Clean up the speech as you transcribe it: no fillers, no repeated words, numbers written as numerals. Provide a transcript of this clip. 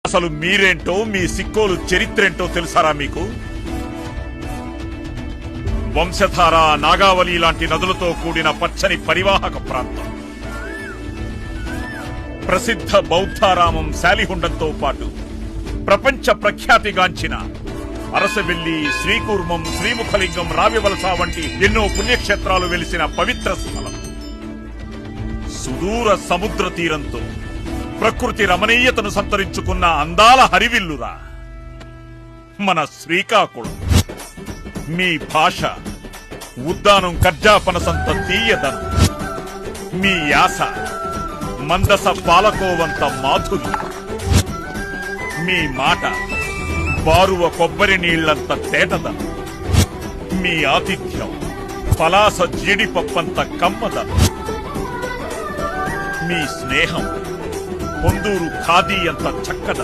అసలు మీరేంటో మీ సిక్కోలు చరిత్రేంటో తెలుసారా మీకు? వంశధార, నాగావళి లాంటి నదులతో కూడిన పచ్చని పరివాహక ప్రాంతం. ప్రసిద్ధ బౌద్ధారామం శాలిహుండంతో పాటు ప్రపంచ ప్రఖ్యాతిగాంచిన అరసవెల్లి, శ్రీకూర్మం, శ్రీముఖలింగం, రావివలస వంటి ఎన్నో పుణ్యక్షేత్రాలు వెలిసిన పవిత్ర స్థలం. సుదూర సముద్ర తీరంతో ప్రకృతి రమణీయతను సంతరించుకున్న అందాల హరివిల్లురా మన శ్రీకాకుళం. మీ భాష ఉద్దానం కర్జాపనసంత తీయదనం, మీ యాస మందస పాలకోవంత మాధుర్యం, మీ మాట బారువ కొబ్బరి నీళ్లంత తేటదనం, మీ ఆతిథ్యం పలాస జీడిపప్పంత కమ్మదనం, మీ స్నేహం పొందూరు ఖాదీ అంత చక్కదనం.